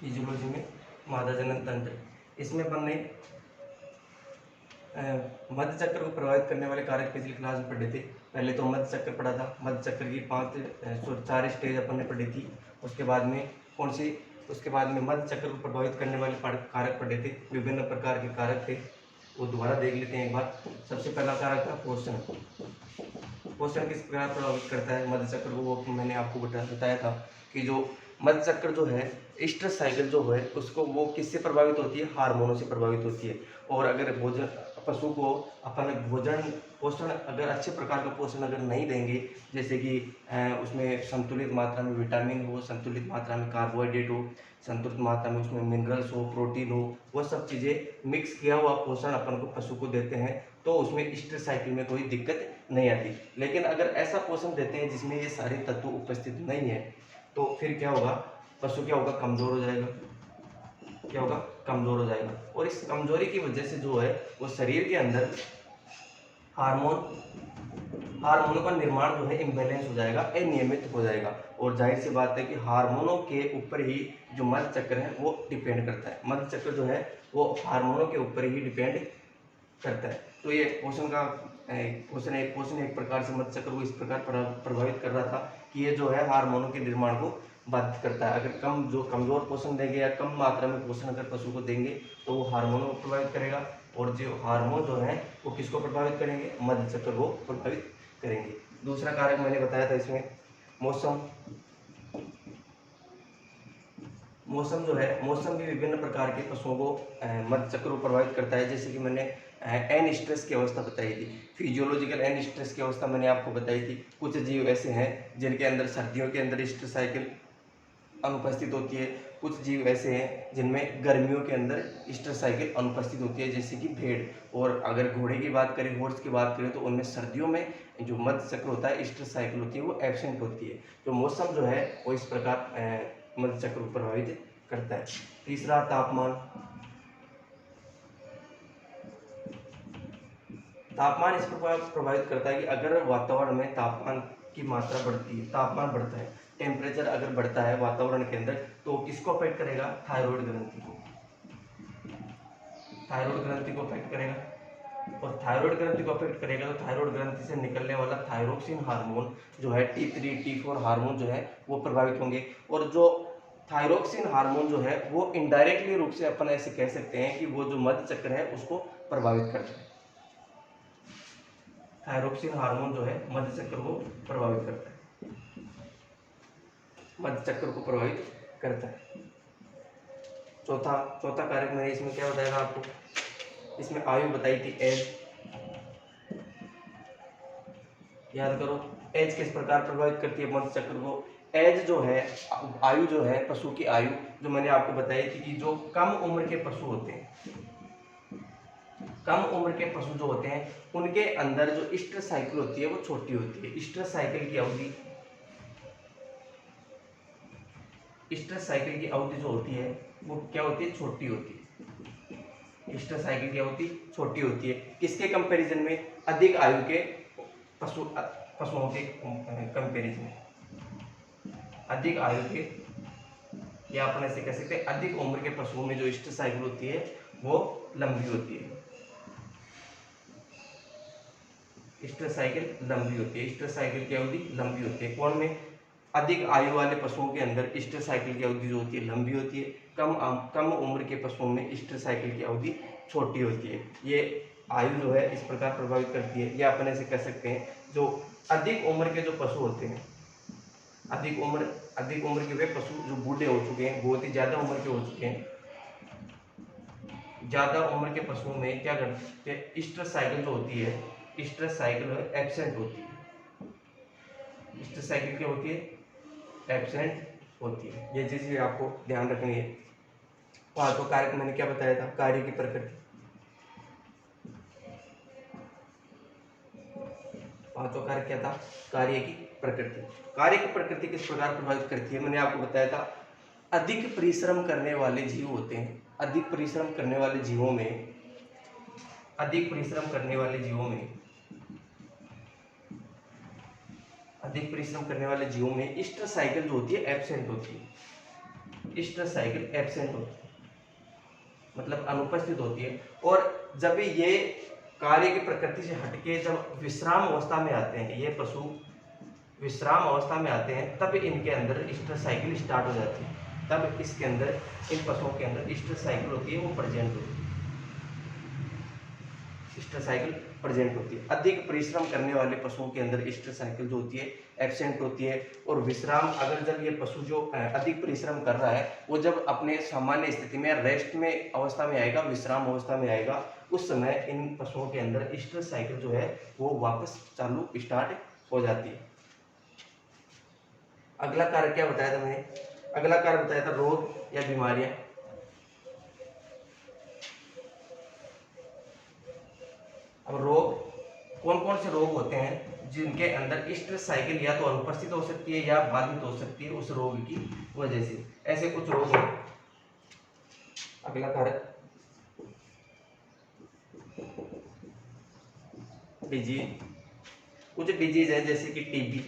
Physiology में मादा जनन तंत्र, इसमें अपन ने मध्य चक्र को प्रभावित करने वाले कारक पिछली क्लास में पढ़े थे। पहले तो मध्य चक्र पढ़ा था, मध्य चक्र की 4 स्टेज अपन ने पढ़ी थी। उसके बाद में उसके बाद में मध्य चक्र को प्रभावित करने वाले कारक पढ़े थे, विभिन्न प्रकार के कारक थे, वो दोबारा देख लेते हैं एक बार। सबसे पहला कारक था पोषण। पोषण किस प्रकार प्रभावित करता है मध्य चक्र को, वो मैंने आपको बताया था कि जो मध्य चक्र जो है, स्ट्रेस साइकिल जो है उसको, वो किससे प्रभावित होती है, हार्मोनों से प्रभावित होती है। और अगर भोजन पशु को अपन भोजन पोषण अगर अच्छे प्रकार का पोषण अगर नहीं देंगे, जैसे कि उसमें संतुलित मात्रा में विटामिन हो, संतुलित मात्रा में कार्बोहाइड्रेट हो, संतुलित मात्रा में उसमें मिनरल्स हो, प्रोटीन हो, वो सब चीज़ें मिक्स किया हुआ पोषण अपन को पशु को देते हैं तो उसमें स्ट्रेस साइकिल में कोई दिक्कत नहीं आती। लेकिन अगर ऐसा पोषण देते हैं जिसमें ये सारे तत्व उपस्थित नहीं है तो फिर क्या होगा, पशु क्या होगा, कमज़ोर हो जाएगा। क्या होगा, कमज़ोर हो जाएगा। और इस कमज़ोरी की वजह से जो है वो शरीर के अंदर हार्मोनों का निर्माण जो है इम्बैलेंस हो जाएगा, अनियमित हो जाएगा। और जाहिर सी बात है कि हार्मोनों के ऊपर ही जो मध्य चक्र है वो डिपेंड करता है। मध्य चक्र जो है वो हार्मोनों के ऊपर ही डिपेंड करता है। तो ये पोषण एक प्रकार से मध्य चक्र को इस प्रकार प्रभावित कर रहा था कि ये जो है हार्मोनों के निर्माण को बाधित करता है। अगर कमजोर पोषण देंगे या कम मात्रा में पोषण अगर पशु को देंगे तो वो हार्मोनों को प्रभावित करेगा, और जो हार्मोन जो है वो किसको प्रभावित करेंगे, मध्य चक्र को प्रभावित करेंगे। दूसरा कारक मैंने बताया था इसमें मौसम। मौसम जो है, मौसम भी विभिन्न प्रकार के पशुओं को मध्य चक्र को प्रभावित करता है। जैसे कि मैंने एन स्ट्रेस की अवस्था बताई थी, फिजियोलॉजिकल एन स्ट्रेस की अवस्था मैंने आपको बताई थी। कुछ जीव ऐसे हैं जिनके अंदर सर्दियों के अंदर स्ट्रेस साइकिल अनुपस्थित होती है, कुछ जीव ऐसे हैं जिनमें गर्मियों के अंदर स्ट्रेस साइकिल अनुपस्थित होती है, जैसे कि भेड़। और अगर घोड़े की बात करें, हॉर्स की बात करें, तो उनमें सर्दियों में जो मध्य चक्र होता है, स्ट्रेस साइकिल होती है, वो एब्सेंट होती है। तो मौसम जो है वो इस प्रकार मध्य चक्र को प्रभावित करता है। तीसरा तापमान। तापमान इस प्रकार प्रभावित करता है कि अगर वातावरण में तापमान की मात्रा बढ़ती है, तापमान बढ़ता है, टेम्परेचर अगर बढ़ता है वातावरण के अंदर, तो किसको अफेक्ट करेगा, थायराइड ग्रंथि को। थायराइड ग्रंथि को अफेक्ट करेगा, और थायराइड ग्रंथि को अफेक्ट करेगा तो थायराइड ग्रंथि से निकलने वाला थायरोक्सिन हार्मोन जो है, T3 T4 हार्मोन जो है वो प्रभावित होंगे। और जो थायरोक्सिन हार्मोन जो है वो इनडायरेक्टली रूप से अपन ऐसे कह सकते हैं कि वो जो मध्य चक्र है उसको प्रभावित करता है। थायरोक्सिन हार्मोन जो है मध्य चक्र को प्रभावित करता है, मध्य चक्र को प्रभावित करता है। चौथा कारक मैंने इसमें क्या बताया था आपको, इसमें आयु बताई थी, एज। याद करो, एज किस प्रकार प्रभावित करती है मध्य चक्र को। एज जो है, आयु जो है, पशु की आयु जो मैंने आपको बताई थी कि जो कम उम्र के पशु होते हैं, कम उम्र के पशु जो होते हैं उनके अंदर जो स्ट्रेस साइकिल होती है वो छोटी होती है। स्ट्रेस साइकिल की अवधि जो होती है वो क्या होती है, छोटी होती है। स्ट्रेस साइकिल की अवधि छोटी होती है किसके कंपैरिजन में, अधिक आयु के पशुओं के कंपैरिजन, अधिक आयु के, या अपन ऐसे कह सकते हैं अधिक उम्र के पशुओं में जो स्ट्रेस साइकिल होती है वो लंबी होती है। स्ट्रेस साइकिल लंबी होती है, स्ट्रेस साइकिल की अवधि लंबी होती है। कौन में, अधिक आयु वाले पशुओं के अंदर स्ट्रेस साइकिल की अवधि जो होती है लंबी होती है। कम उम्र के पशुओं में स्ट्रेस साइकिल की अवधि छोटी होती है। ये आयु जो है इस प्रकार प्रभावित करती है, या अपन ऐसे कह सकते हैं जो अधिक उम्र के जो पशु होते हैं, अधिक उम्र के वे पशु जो बूढ़े हो चुके हैं, बहुत ही ज्यादा उम्र के हो चुके हैं, ज्यादा उम्र के पशुओं में क्या करते हैं, स्ट्रेस साइकिल जो होती है, स्ट्रेस साइकिल एब्सेंट होती है। स्ट्रेस साइकिल क्या होती है, एब्सेंट होती है। ये चीज भी आपको ध्यान रखनी है। पांचों कारक मैंने क्या बताया था, कार्य की प्रकृति। पांचों कारक क्या था, कार्य की प्रकृति। कार्य की प्रकृति किस प्रकार प्रभावित करती है, मैंने आपको बताया था अधिक परिश्रम करने वाले जीव होते हैं, अधिक परिश्रम करने वाले जीवों में स्ट्रेस साइकिल जो होती है एब्सेंट होती है। ईस्टर साइकिल एब्सेंट होती है, मतलब अनुपस्थित होती है। और जब ये कार्य की प्रकृति से हटके जब विश्राम अवस्था में आते हैं, ये पशु विश्राम अवस्था में आते हैं, तब इनके अंदर ईस्टर साइकिल स्टार्ट हो जाती है। तब इसके अंदर, इन पशुओं के अंदर ईस्टर साइकिल होती है, वो प्रेजेंट होती है, ईस्टर साइकिल प्रेजेंट होती है। अधिक परिश्रम करने वाले पशुओं के अंदर ईस्टर साइकिल जो होती है एब्सेंट होती है। और विश्राम, अगर जब ये पशु जो अधिक परिश्रम कर रहा है, वो जब अपने सामान्य स्थिति में रेस्ट में अवस्था में आएगा, विश्राम अवस्था में आएगा, उस समय इन पशुओं के अंदर ईस्टर साइकिल जो है वो वापस चालू स्टार्ट हो जाती है। अगला कार्य क्या बताया था मैंने? अगला कार्य बताया था रोग या बीमारियां। अब रोग, कौन कौन से रोग होते हैं जिनके अंदर ईस्टर साइकिल या तो अनुपस्थित हो सकती है या बाधित हो सकती है उस रोग की वजह से? ऐसे कुछ रोग हैं। अगला कार्य डिजीज। कुछ डिजीज है जैसे कि टीबी,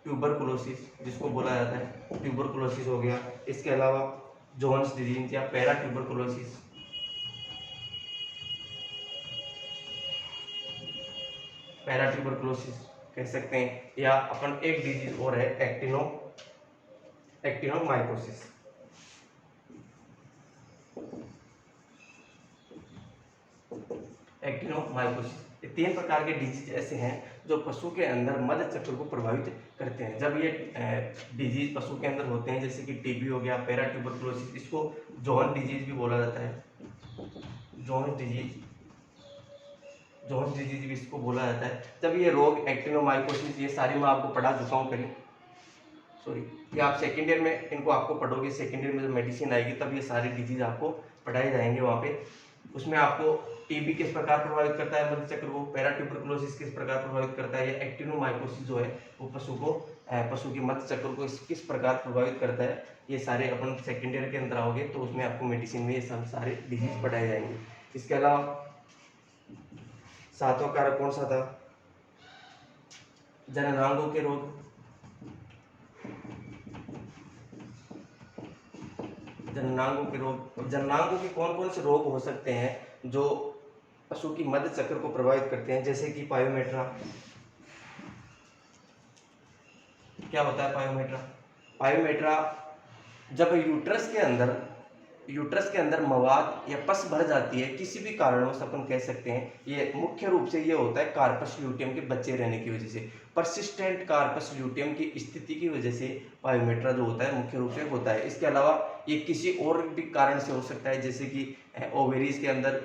ट्यूबरकुलोसिस जिसको बोला जाता है, ट्यूबरकुलोसिस हो गया। इसके अलावा जोन्स डिजीज या पैरा ट्यूबरकुलोसिस, पैरा ट्यूबरकुलोसिस कह सकते हैं। या अपन एक डिजीज और है एक्टिनोमाइकोसिस। एक्टिनोमाइकोसिस, ये 3 प्रकार के डिजीज ऐसे हैं जो पशु के अंदर मध्य चक्र को प्रभावित करते हैं। जब ये डिजीज पशु के अंदर होते हैं, जैसे कि टीबी हो गया, पैरा ट्यूबरकुलोसिस, इसको जोन डिजीज भी बोला जाता है, जोन्स डिजीज भी इसको बोला जाता है। जब ये रोग एक्टिनोमाइकोसिस, ये सारी मैं आपको पढ़ा चुका हूँ पहले, सॉरी, ये आप सेकेंड ईयर में इनको आपको पढ़ोगे, सेकेंड ईयर में जब मेडिसिन आएगी तब ये सारी डिजीज आपको पढ़ाए जाएंगे वहाँ पे। उसमें आपको टीबी किस प्रकार प्रभावित करता है मध्य चक्र को, पैरा ट्यूबरकुलोसिस किस प्रकार प्रभावित करता है, या एक्टिनोमाइकोसिस जो है वो पशु के मध्य चक्र को किस प्रकार प्रभावित करता है, ये सारे अपन सेकेंड ईयर के अंदर आओगे तो उसमें आपको मेडिसिन में ये सब सारे डिजीज पढ़ाए जाएंगे। इसके अलावा 7वां कारक कौन सा था? जननांगों के रोग। जननांगों के रोग, जननांगों के कौन कौन से रोग हो सकते हैं जो पशु की मध्य चक्र को प्रभावित करते हैं? जैसे कि पायोमेट्रा। क्या होता है पायोमेट्रा? पायोमेट्रा जब यूट्रस के अंदर मवाद या पस भर जाती है किसी भी कारणवश, अपन कह सकते हैं ये मुख्य रूप से ये होता है कार्पस ल्यूटियम के बचे रहने की वजह से, परसिस्टेंट कार्पस ल्यूटियम की स्थिति की वजह से पायोमेट्रा जो होता है मुख्य रूप से होता है। इसके अलावा ये किसी और भी कारण से हो सकता है, जैसे कि ओवेरीज के अंदर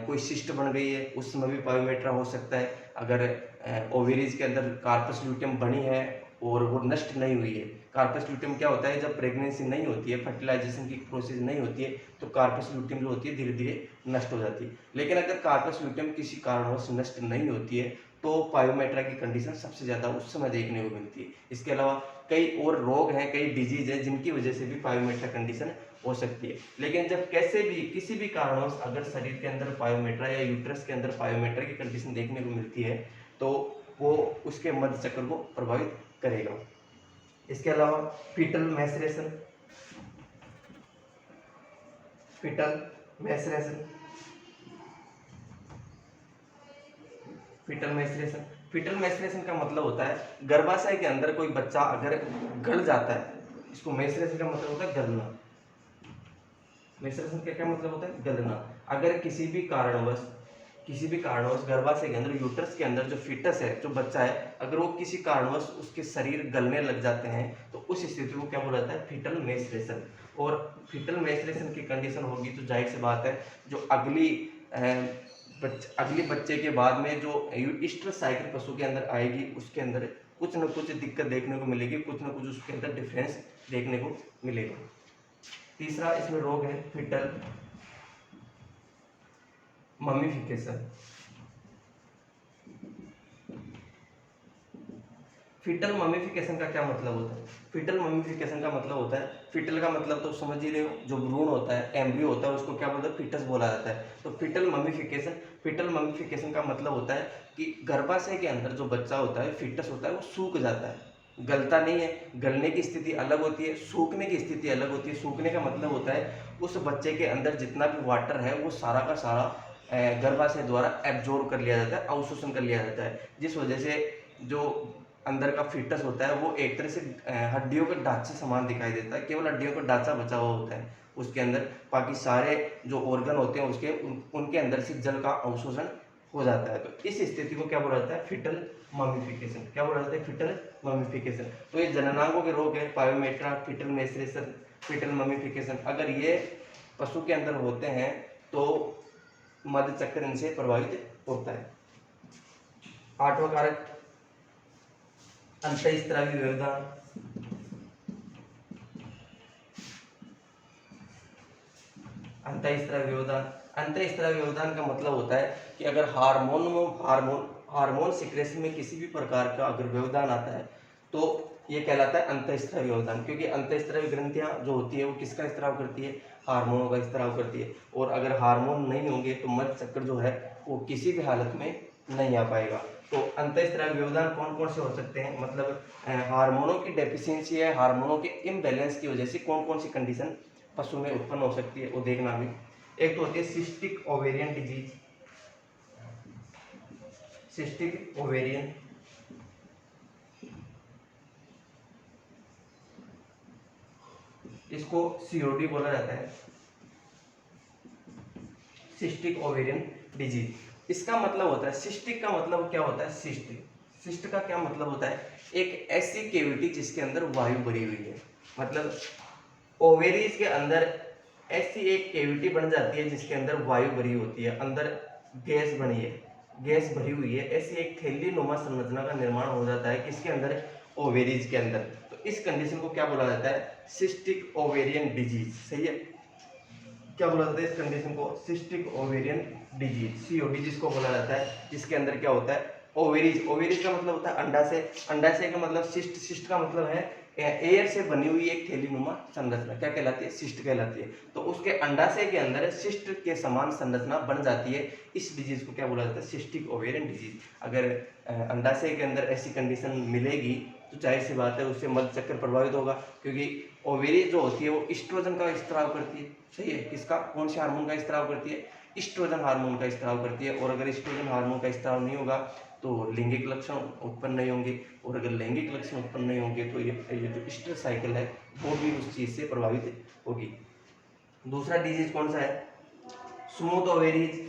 कोई सिस्ट बन गई है, उसमें भी पायोमेट्रा हो सकता है। अगर ओवेरीज के अंदर कार्पस ल्यूटियम बनी है और वो नष्ट नहीं हुई है, कार्पस ल्यूटियम क्या होता है, जब प्रेगनेंसी नहीं होती है, फर्टिलाइजेशन की प्रोसेस नहीं होती है, तो कार्पस ल्यूटियम जो होती है धीरे धीरे नष्ट हो जाती है। लेकिन अगर कार्पस ल्यूटियम किसी कारणवश नष्ट नहीं होती है तो पायोमेट्रा की कंडीशन सबसे ज़्यादा उस समय देखने को मिलती है। इसके अलावा कई और रोग हैं, कई डिजीज है जिनकी वजह से भी पायोमेट्रा कंडीशन हो सकती है। लेकिन जब किसी भी कारणवश अगर शरीर के अंदर पायोमेट्रा या यूट्रस के अंदर पायोमेट्रा की कंडीशन देखने को मिलती है तो वो उसके मध्य चक्र को प्रभावित करेगा। इसके अलावा foetal maceration, foetal maceration, foetal maceration, foetal maceration का मतलब होता है गर्भाशय के अंदर कोई बच्चा अगर गल जाता है, इसको मैसरेशन का मतलब होता है गलना। मैसरेशन का क्या मतलब होता है? गलना। अगर किसी भी कारणवश गर्भाशय के अंदर, यूट्रस के अंदर जो फीटस है, जो बच्चा है, अगर वो किसी कारणवश उसके शरीर गलने लग जाते हैं तो उस स्थिति को क्या बोला जाता है? Foetal maceration. और फीटल मैसरेशन की कंडीशन होगी तो जाहिर सी बात है जो अगली बच्चे के बाद में जो ईस्टर साइकिल पशु के अंदर आएगी उसके अंदर कुछ न कुछ दिक्कत देखने को मिलेगी, कुछ न कुछ उसके अंदर डिफरेंस देखने को मिलेगा। तीसरा इसमें रोग है फीटल ममीफिकेशन। फीटल ममीफिकेशन का क्या मतलब होता है? फीटल ममीफिकेशन का मतलब होता है, फीटल का मतलब तो समझ ही रहे हो, जो भ्रूण होता है, एम्ब्रियो होता है, उसको क्या बोलते हैं? फीटस बोला जाता है। तो फीटल ममीफिकेशन का मतलब होता है कि गर्भाशय के अंदर जो बच्चा होता है, फीटस होता है, वो सूख जाता है। गलता नहीं है, गलने की स्थिति अलग होती है, सूखने की स्थिति अलग होती है। सूखने का मतलब होता है उस बच्चे के अंदर जितना भी वाटर है वो सारा का सारा गर्भाशय द्वारा एब्जॉर्ब कर लिया जाता है, अवशोषण कर लिया जाता है, जिस वजह से जो अंदर का फीटस होता है वो एक तरह से हड्डियों के ढांचे समान दिखाई देता है, केवल हड्डियों का ढांचा बचा हुआ होता है उसके अंदर, बाकी सारे जो ऑर्गन होते हैं उसके उनके अंदर से जल का अवशोषण हो जाता है। तो इस स्थिति को क्या बोला जाता है? Foetal mummification. क्या बोला जाता है? Foetal mummification. तो ये जननांगों के रोग है, pyometra, foetal maceration, foetal mummification. अगर ये पशु के अंदर होते हैं तो मध्य चक्र इनसे प्रभावित होता है। 8वां कारक अंतःस्रावी व्यवधान। अंतःस्रावी व्यवधान, अंतःस्रावी व्यवधान का मतलब होता है कि अगर हार्मोन सिक्रेशन में किसी भी प्रकार का अगर व्यवधान आता है तो ये कहलाता है अंतःस्रावी व्यवधान, क्योंकि अंतःस्रावी ग्रंथियां जो होती है वो किसका स्त्राव करती है? हार्मोनों का स्त्राव करती है। और अगर हार्मोन नहीं होंगे तो मध्य चक्र जो है वो किसी भी हालत में नहीं आ पाएगा। तो अंतःस्रावी व्यवधान कौन कौन से हो सकते हैं? मतलब हार्मोनों की डेफिशिएंसी है, हार्मोनों के इम्बैलेंस की वजह से कौन कौन सी कंडीशन पशु में उत्पन्न हो सकती है वो देखना भी। एक तो होती है cystic ovarian disease, cystic ovarian, इसको सीओडी बोला जाता है, सिस्टिक ओवेरियन डिजीज। इसका मतलब होता है, सिस्टिक का मतलब क्या होता है? सिस्ट, सिस्ट का क्या मतलब होता है? एक ऐसी केविटी जिसके अंदर वायु भरी हुई है। मतलब ओवेरीज के अंदर ऐसी एक केविटी बन जाती है जिसके अंदर वायु भरी होती है, अंदर गैस बनी है, गैस भरी हुई है, ऐसी एक थैली नुमा संरचना का निर्माण हो जाता है किसके अंदर? ओवेरीज के अंदर। तो इस कंडीशन को क्या बोला जाता है? Cystic ovarian disease. सही है। क्या बोला जाता है इस कंडीशन को? सिस्टिक ओवेरियन डिजीज, सीओडी जिसको बोला जाता है, जिसके अंदर क्या होता है? ओवेरीज। ओवेरीज का मतलब होता है अंडाशय, अंडाशय का मतलब सिस्ट, सिस्ट का मतलब है एयर से बनी हुई एक थैलीनुमा संरचना। क्या कहलाती है? सिस्ट कहलाती है। तो उसके अंडाशय के अंदर सिस्ट के समान संरचना बन जाती है। इस डिजीज को क्या बोला जाता है? Cystic ovarian disease. अगर अंडाशय के अंदर ऐसी कंडीशन मिलेगी तो जाहिर सी बात है उससे मध्य चक्र प्रभावित होगा, क्योंकि ओवेरी जो होती है वो ईस्ट्रोजन का स्त्राव करती है। सही है। किसका? कौन से हार्मोन का स्त्राव करती है? ईस्ट्रोजन हार्मोन का स्त्राव करती है। और अगर ईस्ट्रोजन हार्मोन का स्त्राव नहीं होगा तो लैंगिक लक्षण उत्पन्न नहीं होंगे, और अगर लैंगिक लक्षण उत्पन्न नहीं होंगे तो ये जो स्ट्रेस साइकिल है वो भी उस चीज से प्रभावित होगी। दूसरा डिजीज कौन सा है? Smooth ovaries.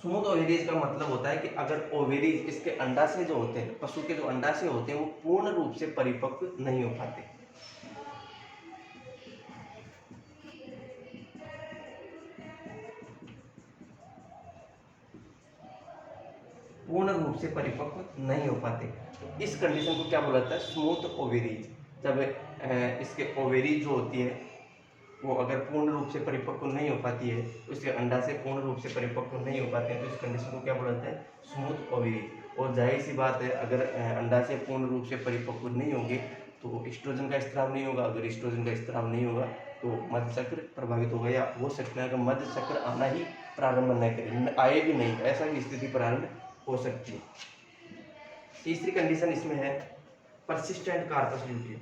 स्मूथ ओवेरीज का मतलब होता है कि अगर ओवेरीज, इसके अंडाशय जो होते हैं, पशु के जो अंडाशय होते हैं वो पूर्ण रूप से परिपक्व नहीं हो पाते। पूर्ण रूप से परिपक्व नहीं हो पाते। तो इस कंडीशन को क्या बोला जाता है? Smooth ovaries. जब इसके ओवेरीज जो होती है वो अगर पूर्ण रूप से परिपक्व नहीं हो पाती है, उसके अंडा से पूर्ण रूप से परिपक्व नहीं हो पाते हैं, तो इस कंडीशन को क्या बोला जाता है? Smooth ovaries. और जाहिर सी बात है अगर अंडा से पूर्ण रूप से परिपक्व नहीं होंगे तो ईस्ट्रोजन का स्त्राव नहीं होगा। अगर ईस्ट्रोजन का स्त्राव नहीं होगा तो मध्य चक्र प्रभावित होगा, या हो सकता है अगर मध्य चक्र आना ही प्रारंभ न करे, आए भी नहीं, ऐसा भी स्थिति प्रारंभ हो सकती है। तीसरी कंडीशन इसमें है persistent corpus luteum.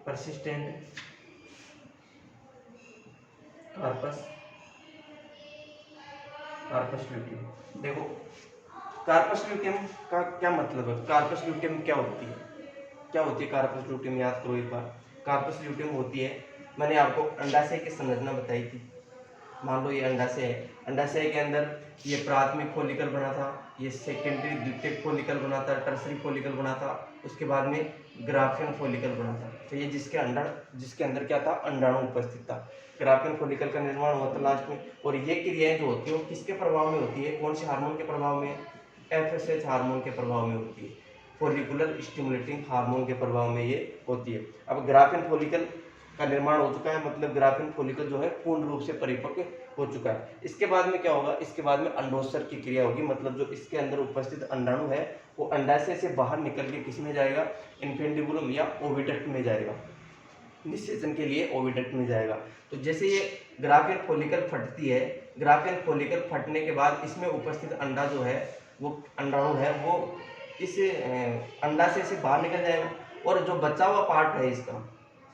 Persistent corpus luteum. देखो कार्पस ल्यूटियम का क्या मतलब है? कार्पस ल्यूटियम क्या होती है? क्या होती है कार्पस ल्यूटियम? याद करो एक बार। कार्पस ल्यूटियम होती है, मैंने आपको अंडाशय की संरचना बताई थी। मान लो ये अंडाशय है, अंडाशय के अंदर ये प्राथमिक फोलिकल बना था, ये सेकेंडरी द्वितीयक फोलिकल बना था, टर्सरी फोलिकल बना था, उसके बाद में ग्राफियन फोलिकल बना था। तो ये जिसके अंदर क्या था? अंडाणु उपस्थित था। ग्राफियन फोलिकल का निर्माण हुआ था लास्ट में। और ये क्रियाएं जो होती है वो किसके प्रभाव में होती है? कौन से हार्मोन के प्रभाव में? FSH हार्मोन के प्रभाव में होती है, फोलिकुलर स्टिमुलेटिंग हार्मोन के प्रभाव में ये होती है। अब ग्राफियन फोलिकल का निर्माण हो चुका है, मतलब ग्राफीन फॉलिकल जो है पूर्ण रूप से परिपक्व हो चुका है। इसके बाद में क्या होगा, इसके बाद में अंडोत्सर्ग की क्रिया होगी, मतलब जो इसके अंदर उपस्थित अंडाणु है वो अंडाशय से बाहर निकल के किस में जाएगा, इन्फेंडिबुलम या ओविडक्ट में जाएगा, निषेचन के लिए ओविडक्ट में जाएगा। तो जैसे ये ग्राफियन फॉलिकल फटती है, ग्राफियन फॉलिकल फटने के बाद इसमें उपस्थित अंडा जो है वो अंडाणु है वो इस अंडाशय से बाहर निकल जाएगा, और जो बचा हुआ पार्ट है इसका,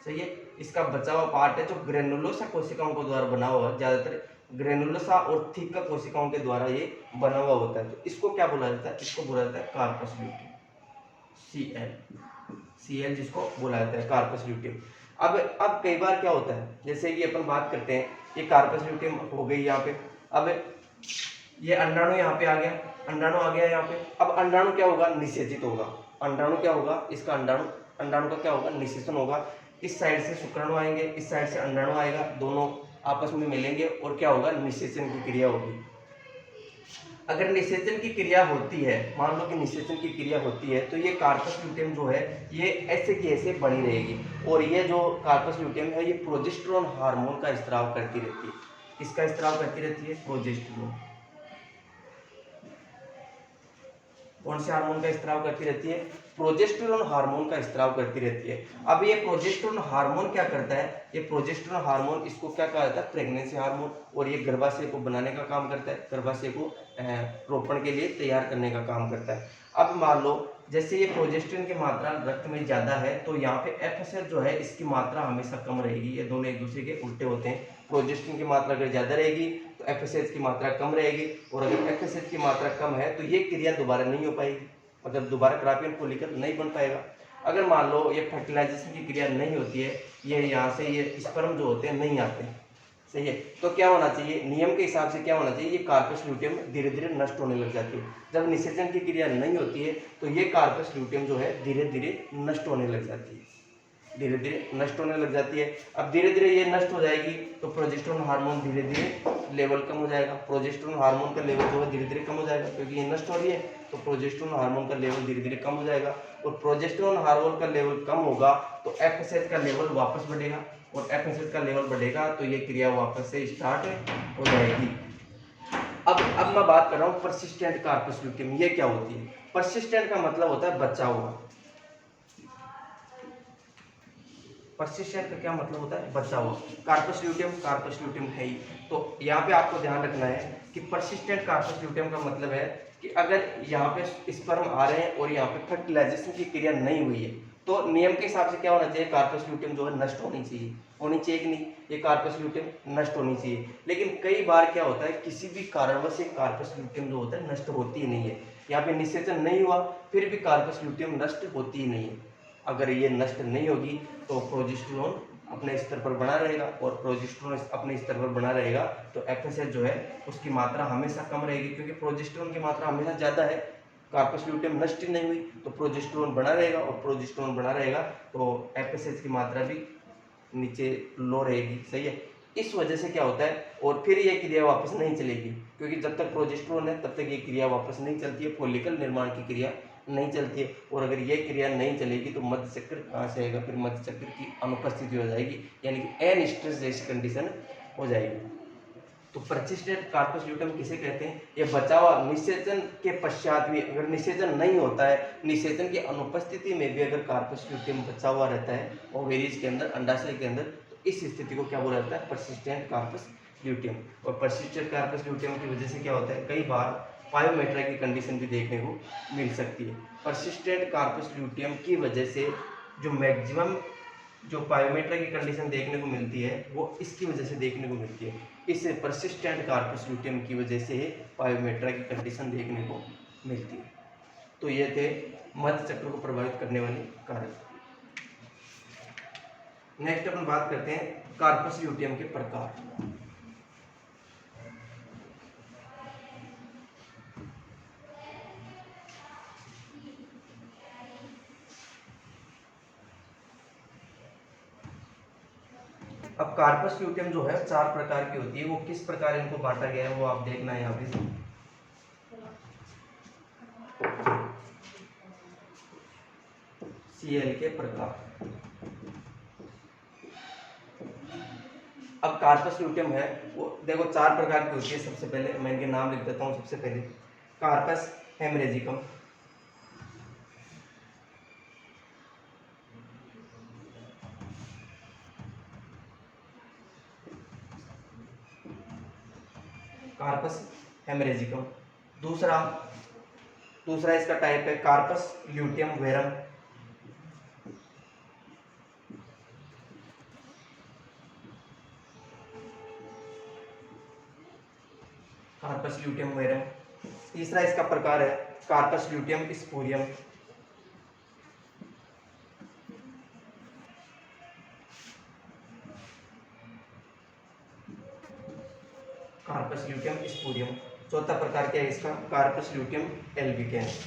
सही है, इसका बचा हुआ पार्ट है जो ग्रेनुलोसा कोशिकाओं के द्वारा बना हुआ है, ज्यादातर ग्रेनुलोसा और थीका कोशिकाओं के द्वारा ये बना हुआ होता है। तो इसको क्या बोला जाता है, इसको बोला जाता है कार्पस ल्यूटियम, Cl जिसको बोला जाता है कार्पस ल्यूटियम। अब कई बार क्या होता है, जैसे कि अपन बात करते हैं, ये कार्पस ल्यूटियम हो गई यहाँ पे, अब ये अंडाणु यहाँ पे आ गया, अंडाणु आ गया यहाँ पे। अब अंडाणु क्या होगा, निषेचित होगा, अंडाणु क्या होगा, इसका अंडाणु का क्या होगा, निषेचन होगा। इस साइड से शुक्राणु आएंगे, इस साइड से अंडाणु आएगा, दोनों आपस में मिलेंगे और क्या होगा, निषेचन की क्रिया होगी। अगर निषेचन की क्रिया होती है, मान लो कि निषेचन की क्रिया होती है, तो ये कार्पस ल्यूटियम जो है ये ऐसे की ऐसे बनी रहेगी, और ये जो कार्पस ल्यूटियम है ये प्रोजेस्टेरोन हार्मोन का स्त्राव करती रहती है। किसका स्त्राव करती रहती है, प्रोजेस्टेरोन। कौन से हार्मोन का स्त्राव करती रहती है, प्रोजेस्टेरोन हार्मोन का स्त्राव करती रहती है। अब ये प्रोजेस्टेरोन हार्मोन क्या करता है, ये प्रोजेस्टेरोन हार्मोन, इसको क्या कहा जाता है, प्रेगनेंसी हार्मोन, और ये गर्भाशय को बनाने का काम करता है, गर्भाशय को रोपण के लिए तैयार करने का काम करता है। अब मान लो जैसे ये प्रोजेस्टेरोन की मात्रा रक्त में ज्यादा है, तो यहाँ पे एफएसएच जो है इसकी मात्रा हमेशा कम रहेगी, ये दोनों एक दूसरे के उल्टे होते हैं। प्रोजेस्टेरोन की मात्रा अगर ज्यादा रहेगी तो एफएसएच की मात्रा कम रहेगी, और अगर एफएसएच की मात्रा कम है तो ये क्रिया दोबारा नहीं हो पाएगी, मतलब दोबारा ग्राफियन फॉलिकल नहीं बन पाएगा। अगर मान लो ये फर्टिलाइजेशन की क्रिया नहीं होती है, ये यहाँ से ये स्पर्म जो होते हैं नहीं आते, सही है, तो क्या होना चाहिए, नियम के हिसाब से क्या होना चाहिए, ये कार्पस ल्यूटियम धीरे धीरे नष्ट होने लग जाती है। जब निषेचन की क्रिया नहीं होती है तो ये कार्पस ल्यूटियम जो है धीरे धीरे नष्ट होने लग जाती है, धीरे धीरे नष्ट होने लग जाती है। अब धीरे धीरे ये नष्ट हो जाएगी तो प्रोजेस्टेरोन हार्मोन धीरे धीरे लेवल कम हो जाएगा, प्रोजेस्टेरोन हार्मोन का लेवल जो है धीरे धीरे कम हो जाएगा, क्योंकि ये नष्ट हो रही है तो प्रोजेस्टेरोन हार्मोन का लेवल धीरे धीरे कम हो जाएगा, और प्रोजेस्टेरोन हार्मोन का लेवल कम होगा तो एफएसएच का लेवल वापस बढ़ेगा, और एफएसएच का लेवल बढ़ेगा तो ये क्रिया वापस से स्टार्ट हो जाएगी। अब मैं बात कर रहा हूँ परसिस्टेंट कार्पस ल्यूटियम, ये क्या होती है। परसिस्टेंट का मतलब होता है बचा हुआ, परसिस्टेंट का क्या मतलब होता है, बचा हुआ। कार्पस ल्यूटियम है ही, तो यहाँ पे आपको ध्यान रखना है कि परसिस्टेंट कार्पस ल्यूटियम का मतलब है कि अगर यहाँ पे स्पर्म आ रहे हैं और यहाँ पे फर्टिलाइजेशन की क्रिया नहीं हुई है, तो नियम के हिसाब से क्या होना चाहिए, कार्पस ल्यूटियम जो है नष्ट होनी चाहिए कि नहीं, ये कार्पस ल्यूटियम नष्ट होनी चाहिए। लेकिन कई बार क्या होता है, किसी भी कारणवश ये कार्पस ल्यूटियम जो होता है नष्ट होती ही नहीं है, यहाँ पे निषेचन नहीं हुआ फिर भी कार्पस ल्यूटियम नष्ट होती ही नहीं है। अगर ये नष्ट नहीं होगी तो प्रोजेस्टेरोन अपने स्तर पर बना रहेगा, और प्रोजेस्टेरोन अपने स्तर पर बना रहेगा तो एफएसएच जो है उसकी मात्रा हमेशा कम रहेगी, क्योंकि प्रोजेस्टेरोन की मात्रा हमेशा ज़्यादा है। कार्पस ल्यूटियम नष्ट नहीं हुई तो प्रोजेस्टेरोन बना रहेगा, और प्रोजेस्टेरोन बना रहेगा तो एफएसएच की मात्रा भी नीचे लो रहेगी, सही है। इस वजह से क्या होता है, और फिर ये क्रिया वापस नहीं चलेगी, क्योंकि जब तक प्रोजेस्टेरोन है तब तक ये क्रिया वापस नहीं चलती है, फॉलिकल निर्माण की क्रिया नहीं चलती है। और अगर ये क्रिया नहीं चलेगी तो मध्य चक्र कहाँ से आएगा, फिर मध्य चक्र की अनुपस्थिति हो जाएगी, यानी कि एनस्ट्रेस जैसी कंडीशन हो जाएगी। तो परसिस्टेंट कार्पस ल्यूटियम किसे कहते हैं, ये बचा हुआ निषेचन के पश्चात भी, अगर निषेचन नहीं होता है, निषेचन की अनुपस्थिति में भी अगर कार्पस ल्यूटियम बचा हुआ रहता है ओवेरीज के अंदर, अंडाशय के अंदर, तो इस स्थिति को क्या बोला जाता है, परसिस्टेंट कार्पस ल्यूटियम। और परसिस्टेंट कार्पस ल्यूटियम की वजह से क्या होता है, कई बार पायोमेट्रा की कंडीशन भी देखने को मिल सकती है। परसिस्टेंट कार्पस ल्यूटियम की वजह से जो मैक्सिमम जो पायोमेट्रा की कंडीशन देखने को मिलती है वो इसकी वजह से देखने को मिलती है, इस परसिस्टेंट कार्पस ल्यूटियम की वजह से पायोमेट्रा की कंडीशन देखने को मिलती है। तो ये थे मध्य चक्र को प्रभावित करने वाले कारक। नेक्स्ट अपन बात करते हैं कार्पस ल्यूटियम के प्रकार। अब कार्पस ल्यूटियम जो है 4 प्रकार की होती है, वो किस प्रकार इनको बांटा गया है वो आप देखना है यहाँ पे। Cl के प्रकार, अब कार्पस ल्यूटियम है वो देखो 4 प्रकार की होती है। सबसे पहले मैं इनके नाम लिख देता हूँ। सबसे पहले कार्पस हेमरेजिकम, कार्पस हेमरेजिकम। दूसरा दूसरा इसका टाइप है corpus luteum verum, corpus luteum verum. तीसरा इसका प्रकार है corpus luteum spurium, corpus luteum spurium. चौथा प्रकार क्या है इसका, corpus luteum albicans.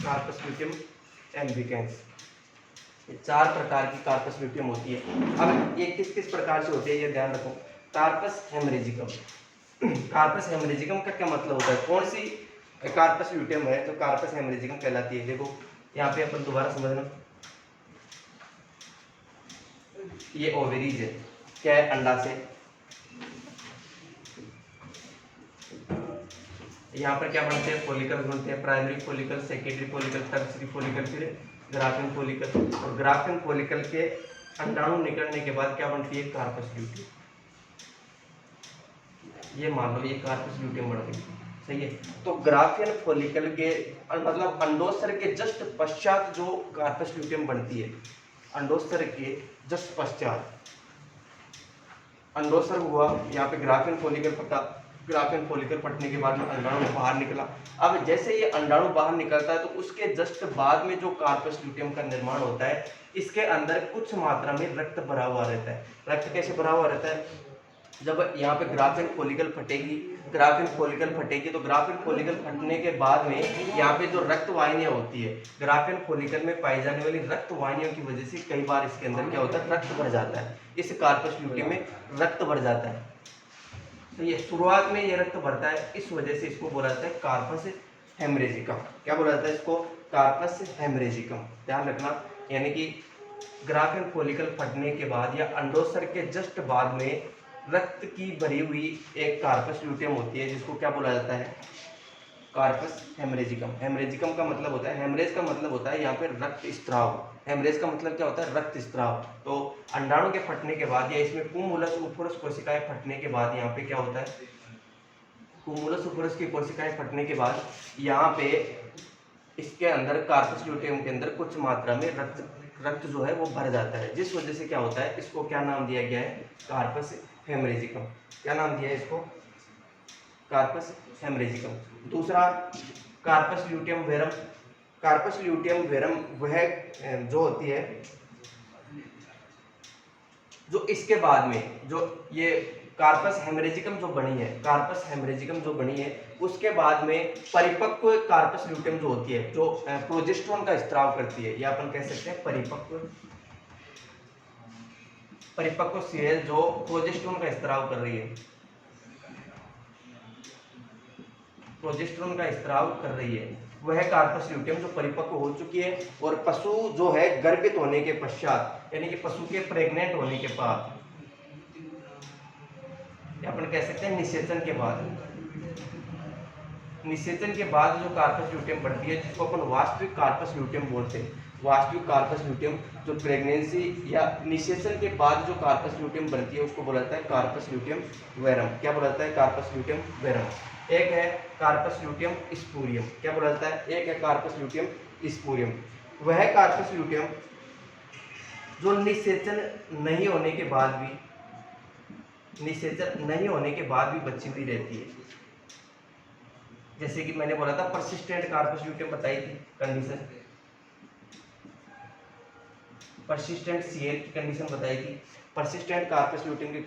Corpus luteum albicans, ये 4 प्रकार की कार्पस ल्यूटियम होती है। अब ये किस किस प्रकार से होती है ये ध्यान रखो। कार्पस हेमरेजिकम, कार्पस हेमरेजिकम का क्या मतलब होता है, कौन सी कार्पस ल्यूटियम है जो कार्पस हेमरेजिकम कहलाती है। देखो यहाँ पे अपन दोबारा समझना, ये ओवेरीज है, क्या है, अंडा से। यहाँ पर क्या बनते हैं, फोलिकल बनते हैं, primary follicle, secondary follicle, tertiary follicle, फिर ग्राफिन फोलिकल। और ग्राफिन फोलिकल के अंडाणु निकलने के बाद क्या बनती है, कार्पस ल्यूटियम। ये मान लो ये कार्पस ल्यूटियम बन गई, सही है। तो ग्राफिन फोलिकल के मतलब अंडोत्सर्ग के जस्ट पश्चात जो कार्पस ल्यूटियम बनती है, अंडोत्सर्ग के जस्ट पश्चात अंडोत्सर्ग हुआ, यहाँ पे ग्राफिन फोलिकल पटा, ग्राफिन फोलिकल फटने के बाद में अंडाणु बाहर निकला। अब जैसे ये अंडाणु बाहर निकलता है तो उसके जस्ट बाद में जो कार्पस ल्यूटियम का निर्माण होता है, इसके अंदर कुछ मात्रा में रक्त भरा हुआ रहता है। रक्त कैसे भरा हुआ रहता है, जब यहाँ पे ग्राफिन फोलिकल फटेगी, ग्राफिन फोलिकल फटेगी तो ग्राफिन फोलिकल फटने के बाद में यहाँ पे जो रक्त वाहिनियाँ होती है, ग्राफिन फोलिकल में पाई जाने वाली रक्त वाहिनियों की वजह से कई बार इसके अंदर क्या होता है, रक्त भर जाता है। इस कार्पस ल्यूटियम में रक्त भर जाता है। तो ये शुरुआत में ये रक्त भरता है, इस वजह से इसको बोला जाता है कार्पस हेमरेजिकम। क्या बोला जाता है इसको, कार्पस हेमरेजिकम। ध्यान रखना, यानी कि ग्राफिन फोलिकल फटने के बाद या अंडोत्सर्ग के जस्ट बाद में रक्त की भरी हुई एक कार्पस ल्यूटियम होती है, जिसको क्या बोला जाता है, कार्पस हेमरेजिकम। हेमरेजिकम का मतलब होता है, हेमरेज का मतलब होता है यहाँ पे रक्त स्त्राव। हेमरेज का मतलब क्या होता है, रक्त स्त्राव। तो अंडाणु के फटने के बाद या इसमें कुमुलस उफुरस कोशिकाएं फटने के बाद यहाँ पे क्या होता है, कुमुलस उफुरस की कोशिकाएं फटने के बाद यहाँ पे इसके अंदर कार्पस ल्यूटियम के अंदर कुछ मात्रा में रक्त जो है वो भर जाता है, जिस वजह से क्या होता है, इसको क्या नाम दिया गया है, कार्पस हेमरेजिकम। क्या नाम दिया है इसको, कार्पस हेमरेजिकम। दूसरा corpus luteum verum. Corpus luteum verum वह जो होती है जो इसके बाद में जो ये कार्पस हेमरेजिकम जो बनी है, कार्पस हेमरेजिकम जो बनी है उसके बाद में परिपक्व कार्पस ल्यूटियम जो होती है, जो प्रोजेस्टेरोन का स्त्राव करती है, या अपन कह सकते हैं परिपक्व सेल जो प्रोजेस्टेरोन का स्त्राव कर रही है, प्रोजेस्टेरोन का स्त्राव कर रही है, वह कार्पस ल्यूटियम जो परिपक्व हो चुकी है। और पशु जो है गर्भित होने के पश्चात, यानी कि पशु के प्रेग्नेंट होने के बाद, या अपन कह सकते हैं निषेचन के बाद, निषेचन के बाद जो कार्पस ल्यूटियम बढ़ती है, जिसको अपन वास्तविक कार्पस ल्यूटियम बोलते हैं। वास्तविक कार्पस ल्यूटियम जो प्रेगनेंसी या निषेचन के बाद जो कार्पस ल्यूटियम बनती है उसको बोला जाता है कार्पस ल्यूटियम वेरम। क्या बोला जाता है, कार्पस ल्यूटियम वेरम। एक है कार्पस ल्यूटियम स्पूरियम। क्या बोला जाता है, एक है कार्पस ल्यूटियम स्पूरियम। वह कार्पस ल्यूटियम जो निषेचन नहीं होने के बाद भी, निषेचन नहीं होने के बाद भी बची हुई रहती है। जैसे कि मैंने बोला था परसिस्टेंट कार्पस ल्यूटियम बताई थी कंडीशन, परसिस्टेंट सीएल की कंडीशन बताई थी, परसिस्टेंट कार्पस ल्यूटियम की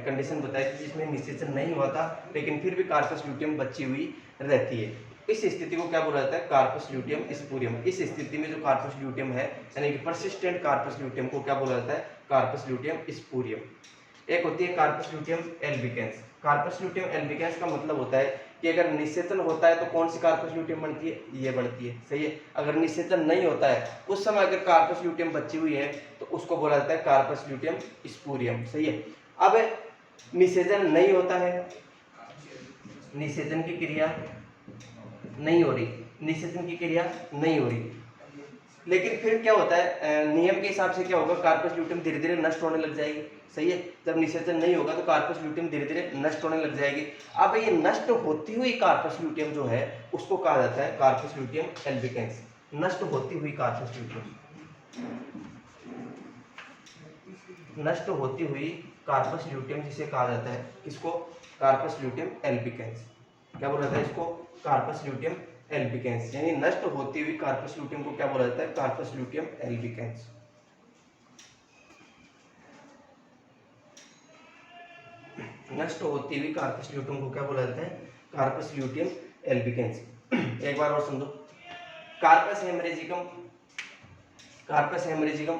कंडीशन बताई थी जिसमें निषेचन नहीं हुआ था लेकिन फिर भी कार्पस ल्यूटियम बची हुई रहती है। इस स्थिति को क्या बोला जाता है, कार्पस ल्यूटियम स्पूरियम। इस स्थिति में जो कार्पस ल्यूटियम है यानी कि परसिस्टेंट कार्पस ल्यूटियम को क्या बोला जाता है, कार्पस ल्यूटियम स्पूरियम। एक होती है corpus luteum albicans. Corpus luteum albicans का मतलब होता है कि अगर निषेचन होता है तो कौन सी कार्पस ल्यूटियम बनती है, ये बनती है, सही है। अगर निषेचन नहीं होता है उस समय अगर कार्पस ल्यूटियम बची हुई है तो उसको बोला जाता है कार्पस ल्यूटियम स्पूरियम, सही है। अब निषेचन नहीं होता है, निषेचन की क्रिया नहीं हो रही, निषेचन की क्रिया नहीं हो रही, लेकिन फिर क्या होता है, नियम के हिसाब से क्या होगा, कार्पस ल्यूटियम धीरे धीरे नष्ट होने लग जाएगी, सही है। जब निषेचन नहीं होगा तो कार्पस ल्यूटियम धीरे धीरे नष्ट होने लग जाएगी। अब ये नष्ट होती हुई कार्पस ल्यूटियम जो है उसको कहा जाता है कार्पस ल्यूटियम एल्बिकेंस। नष्ट होती हुई कार्पस ल्यूटियम, नष्ट होती हुई कार्पस ल्यूटियम जिसे कहा जाता है, किसको, कार्पस ल्यूटियम एल्बिकेंस। क्या बोला जाता है इसको, कार्पस ल्यूटियम एल्बिकेंस, यानी नष्ट होती हुई कार्पस ल्यूटियम को क्या बोला जाता है, कार्पस ल्यूटियम एल्बिकेंस। नष्ट होती हुई कार्पस ल्यूटियम को क्या बोला जाता है, कार्पस ल्यूटियम एल्बिकेंस। एक बार और समझो, कार्पस हेमरेजिकम, कार्पस हेमरेजिकम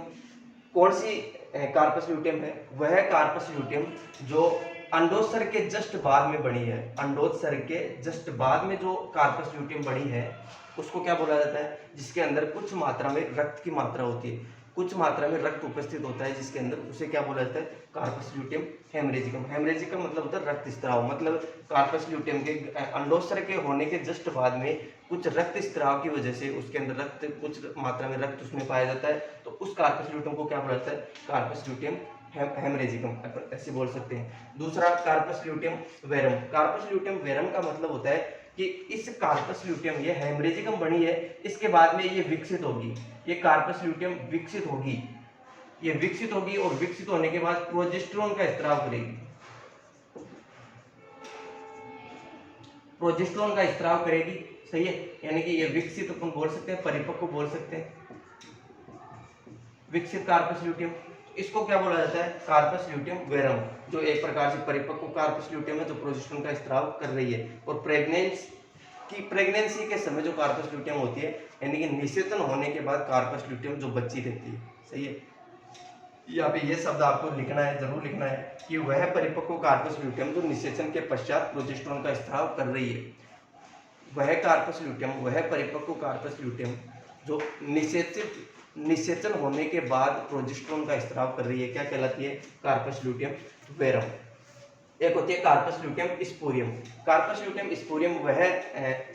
कौन सी कार्पस ल्यूटियम है, वह कार्पस ल्यूटियम जो अंडोत्सर्ग के जस्ट बाद में बनी है, अंडोत्सर्ग के जस्ट बाद में जो कार्पस ल्यूटियम बनी है उसको क्या बोला जाता है, जिसके अंदर कुछ मात्रा में रक्त की मात्रा होती है, कुछ मात्रा में रक्त उपस्थित होता है जिसके अंदर, उसे क्या बोला जाता है, कार्पस ल्यूटियम हेमरेजिकम। हेमरेजिकम मतलब होता है रक्त स्त्राव, मतलब कार्पस ल्यूटियम के अंडोत्सर्ग के होने के जस्ट बाद में कुछ रक्त स्त्राव की वजह से उसके अंदर रक्त, कुछ मात्रा में रक्त उसमें पाया जाता है, तो उस कार्पस ल्यूटियम को क्या बोला जाता है, कार्पस ल्यूटियम हेमरेजिकम, ऐसे बोल सकते हैं। दूसरा corpus luteum verum. Corpus luteum verum का मतलब होता है कि इस कार्पस ल्यूटियम, ये हेमरेजिकम बनी है, इसके बाद में ये विकसित होगी, ये कार्पस ल्यूटियम विकसित होगी, ये विकसित होगी और विकसित होने के बाद प्रोजेस्टेरोन का स्त्राव करेगी, प्रोजेस्टेरोन का स्त्राव करेगी, सही है। यानी कि ये विकसित अपन बोल सकते हैं, परिपक्व बोल सकते हैं, विकसित कार्पस ल्यूटियम, इसको क्या बोला जाता है, कार्पस ल्यूटियम वेरम, जो एक प्रकार से परिपक्व कार्पस ल्यूटियम है जो प्रोजेस्टेरोन का स्त्राव कर रही है। और प्रेगनेंसी के समय जो कार्पस ल्यूटियम होती है, यानी कि निषेचन होने के बाद कार्पस ल्यूटियम जो बची रहती है, सही है। यहाँ पे ये शब्द आपको लिखना है, जरूर लिखना है कि वह परिपक्व कार्पस ल्यूटियम जो निषेचन के पश्चात प्रोजेस्टेरोन का स्त्राव कर रही है, वह कार्पस ल्यूटियम, वह परिपक्व कार्पस ल्यूटियम जो निषेचन होने के बाद प्रोजेस्टेरोन का स्त्राव कर रही है, क्या कहलाती है, कार्पस ल्यूटियम वेरम। एक होती है corpus luteum spurium. Corpus luteum स्पूरियम वह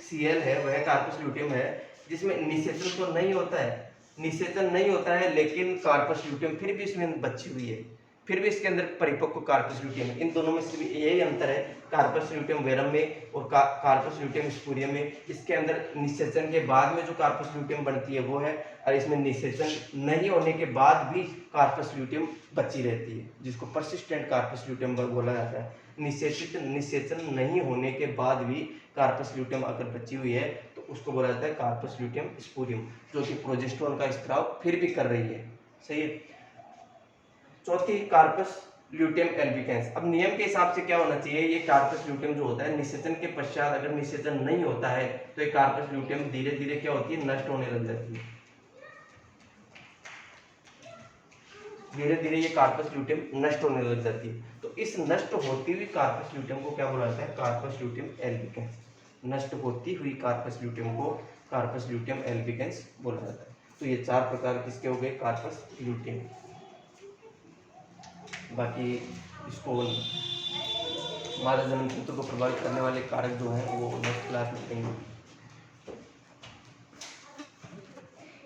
सीएल है, वह कार्पस ल्यूटियम है जिसमें निषेचन तो नहीं होता है, निषेचन नहीं होता है, लेकिन कार्पस ल्यूटियम फिर भी इसमें बची हुई है, फिर भी इसके अंदर परिपक्व कार्पस ल्यूटियम है। इन दोनों में सिर्फ यही अंतर है कार्पस ल्यूटियम वेरम में और कार्पस ल्यूटियम स्पूरियम में, इसके अंदर निषेचन के बाद में जो कार्पस ल्यूटियम बनती है वो है, और इसमें निषेचन नहीं होने के बाद भी कार्पस ल्यूटियम बची रहती है, जिसको परसिस्टेंट कार्पस ल्यूटियम बोला जाता है। निषेचन नहीं होने के बाद भी कार्पस ल्यूटियम अगर बची हुई है तो उसको बोला जाता है कार्पस ल्यूटियम स्पूरियम, जो कि प्रोजेस्टेरोन का स्त्राव फिर भी कर रही है, सही है। चौथी कार्पस ल्यूटियम एल्बिकेंस। अब नियम के हिसाब से क्या होना चाहिए, ये कार्पस ल्यूटियम जो होता है निषेचन के पश्चात अगर निषेचन नहीं होता है तो ये कार्पस ल्यूटियम धीरे धीरे क्या होती है, नष्ट होने लग जाती है, धीरे धीरे ये कार्पस ल्यूटियम नष्ट होने लग जाती है। तो इस नष्ट होती हुई कार्पस ल्यूटियम को क्या बोला जाता है, कार्पस ल्यूटियम एल्बिकेंस। नष्ट होती हुई कार्पस ल्यूटियम को कार्पस ल्यूटियम एल्बिकेंस बोला जाता है। तो ये चार प्रकार किसके हो गए, कार्पस ल्यूटियम। बाकी इसको हमारे जन्म तंत्र को प्रभावित करने वाले कारक जो हैं वो नेक्स्ट क्लास में देखेंगे।